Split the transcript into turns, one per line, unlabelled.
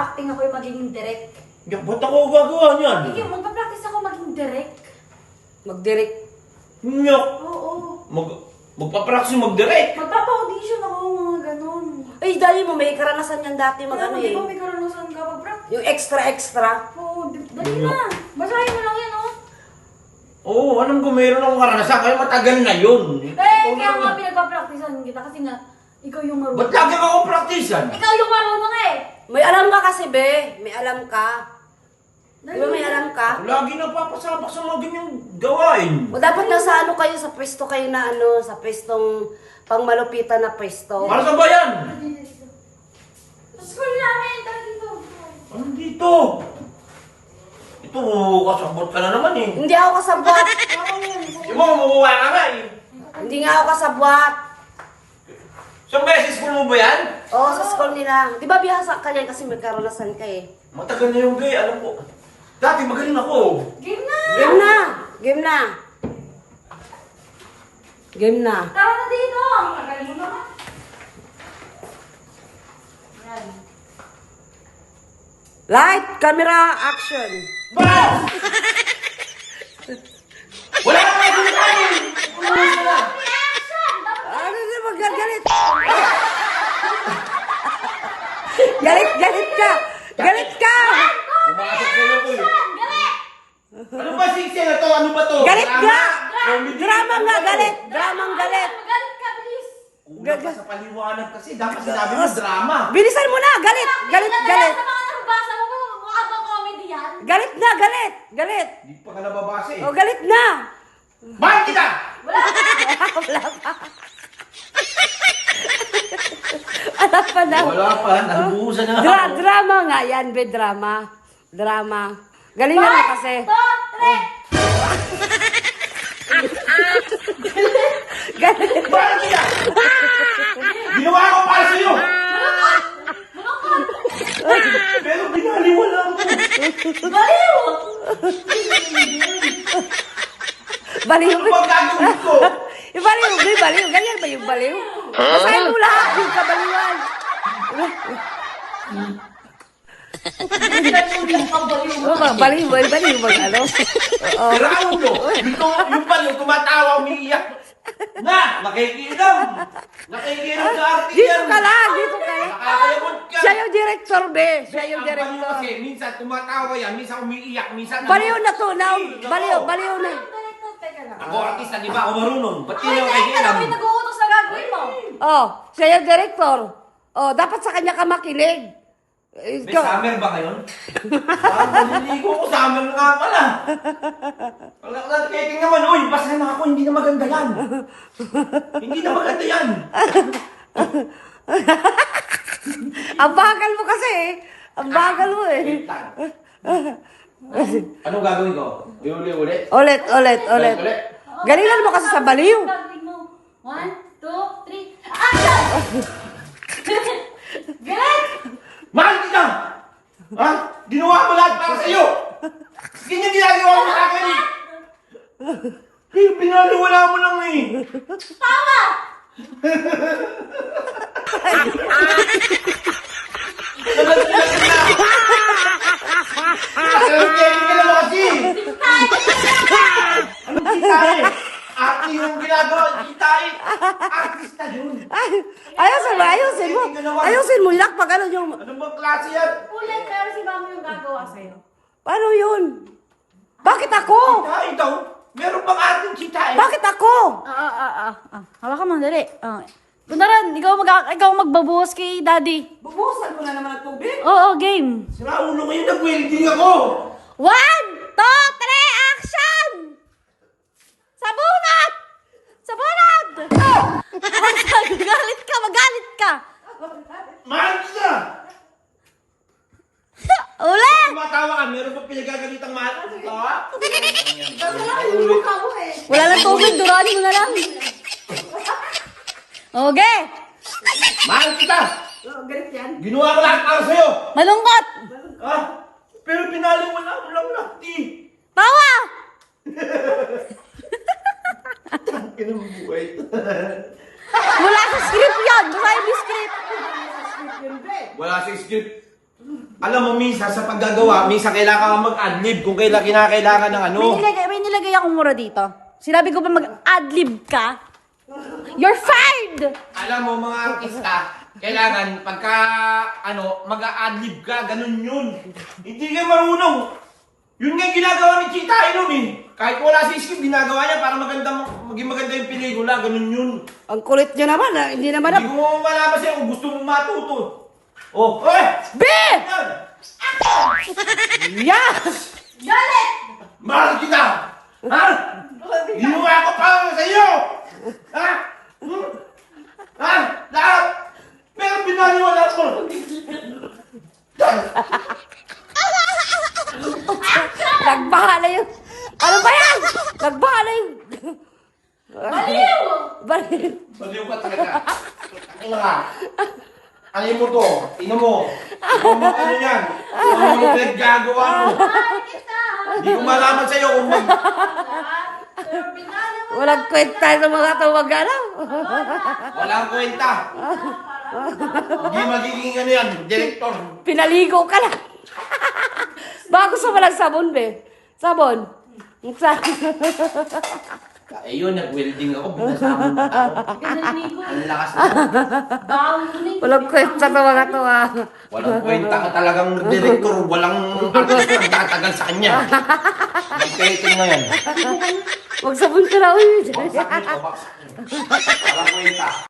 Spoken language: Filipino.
acting ako yung magiging direct.
Ba't ako gagawa niyan?
Magpa-practice ako maging direct.
Mag-direct.
Nyok!
Oo.
Magpa-practice mag-direct.
Magpapa-audition ako, mga ganun.
Ay, dali mo, may karanasan yan dati
Ano
mag-ano
di
eh.
ba may karanasan ka mag-practice?
Yung extra.
Oo, dali na. Basahin mo lang yan, oh.
Oo, alam ko meron akong karanasan, kaya matagal na yun.
Kaya nga pinagpa-practicean kita kasi nga, ikaw yung marunong.
Ba't lagi ako practicean?
Ikaw yung marunong eh.
May alam ka kasi, be. May alam ka. Di ba may alam ka?
Lagi napapasabak sa mga ganyang gawain.
O dapat nasa ano kayo, sa pwesto kayo na ano, sa pwestong pangmalupitan na pwesto.
Para sa bayan?
Sa school namin, tara dito.
Ano dito? Ito, kasabot ka na naman eh.
Hindi ako kasabwat.
Di mo, mamuha ka nga eh.
Hindi nga ako kasabwat.
Isang beses mo ba yan?
Oo, sa school nila. Di ba bihasa ka yan kasi may karanasan ka eh.
Matagal na yung gay, alam ko. Dati magaling ako.
Game na!
Game na! Game na! Game na.
Tara na dito! Ang tagal mo naman. Yan.
Light, camera, action.
Ba! Wala ka na dito tayo!
Reaction!
Ano na magagalit? Galit ka! Galit ka!
Pumasok kayo ko eh.
Galit!
Ano ba siksi na to? Ano ba to?
Galit ka!
Comedy?
Drama nga,
Ano ba to?
galit! Dramang galit!
Galit ka, please!
Kulang ka sa paliwanag kasi. Dapat sinabi mo drama.
Bilisan mo na! Galit! Galit! Galit!
Sa mga nabasa mo, mukha bang comedy yan?
Galit na! Galit! Galit!
Hindi pa ka nababasa eh.
O, galit na!
Bakit kita?
Wala ka!
Wala pa. Wala pa na.
Wala pa. Nabuhusan na nga ako.
Drama nga yan, be. Drama. Drama. Galingan mo kasi.
1, 2, 3!
Galit.
Bakit kita? Ginawa ko para sa'yo. Pero binaliwala mo.
Baliw!
Baliw.
Ano bang gagawin ko?
Yung baliw, be. Baliw. Ganyan ba yung baliw? Basahin mo lahat yung kabaliwan. Baliw. Baliw. Ano? Oo.
Siraon mo. Yung pala, tumatawa, umiiyak. Na! Nakikinom! Nakikinom sa arte
Dito
yan.
ka lang. Dito ka lang.
Nakakayabot ka.
Siya yung director, be. Siya yung
Ang baliw
director.
kasi, minsan tumatawa yan, minsan umiiyak, minsan...
Baliw na to. Now, baliw na.
Teka lang.
Ako artista, di ba? Ako marunong. Ba't
Ay,
hindi ako
teka lang,
kahilam?
may nag-uutos na gagawin mo.
Oh, siya yung director. Oh, dapat sa kanya ka makinig.
May summer ba ngayon? Parang naliligo ko, summer na nga pala. Ang nakakaking naman, uy, basta na ako, hindi na maganda yan. Hindi na maganda yan.
Ang bagal mo kasi eh. Ang bagal mo eh.
Wait lang. Anong gagawin ko? Ulit?
Ulit.
Ulit?
Galingan mo kasi sa baliw.
Gagawin mo. 1, 2, 3, action! Galit!
Mahal kita! Ha? Ginawa mo lahat para sa'yo! Ganyan ginagawa mo sa akin eh! Eh, pinaliwala mo lang eh!
Tawa!
Nagasilasin na! Nagasilasin ka naman kasi! Anong sitahe? Arte yung ginagawa, sitahe! Artista yun!
Ayusin mo. Ayusin mo. Yak pag ano yung...
Ano bang klase yan?
Ulit, pero si mami yung gagawa sa'yo.
Paano yun? Bakit ako?
Sitahe daw? Meron bang arteng sitahe?
Bakit ako?
Hawakan mo, dali. Kundaran, ikaw magbabuhos kay daddy.
Bubuhusan ko na naman ang tubig.
Oo, game.
Sira ulo ngayon, nag-welding ako!
1, 2, 3, action! Sabunat! Sabunat! Magalit ka!
Mahal kita!
Ulit!
Tumatawa ka, meron ba pinagagalitang mahal ka? Tawa?
Wala lang tubig, duranin mo na lang. Okay.
Mahal kita!
Galit yan.
Ginawa ko lahat para sa'yo!
Malungkot!
Ha? Pero pinaliwala mo lang laki!
Tawa!
Tangin ang buhay.
Wala sa script yan! Wala yung script!
Wala sa script. Alam mo, minsan sa paggagawa, minsan kailangan ka mag-adlib kung kinakailangan ng ano.
May nilagay akong mura dito. Sinabi ko ba mag-adlib ka? You're fired!
Alam mo, mga artista, kailangan pagka, mag-a-adlib ka, ganun yun. Hindi ka marunong. Yun nga yung ginagawa ni Chita Ilon eh. Kahit wala si script, ginagawa niya para maging maganda yung pelikula, ganun yun.
Ang kulit nyo naman, hindi naman
Hindi ko malaman sa'yo kung gusto mong matuto. Oh,
Be!
Yan!
Yeah!
Galit!
Mahal kita! Ha? Ginawa ko pa sa iyo! Ha? Ha? Lahat! Pero binaliwala ko!
Nagbahala yung... Ano ba yan? Nagbahala yung...
Baliw!
Baliw!
Baliw ka talaga. Ano nga? Ano mo to? Ino mo. Ikaw mo ano yan? Ano mo pinaggagawa mo?
Mahal kita!
Hindi ko malaman sa'yo kung
Pero binali mo.
Walang kwenta sa mga tumagalaw.
walang kwenta. Hindi magiging ano yan, director.
Pinaligo ka na. Baka gusto mo lang sabon, be. Sabon.
Eh yun, nag-welding ako, binasama mo ako.
Pinaligo.
Ang lakas mo.
Bounding.
Walang kwenta sa mga to, ah.
Walang kwenta ka talagang director, walang artist ang tatagal sa kanya. Nag-painting na yan.
Magsabon ka na, uy.
Baksak nito, baksak nito. Walang kwenta.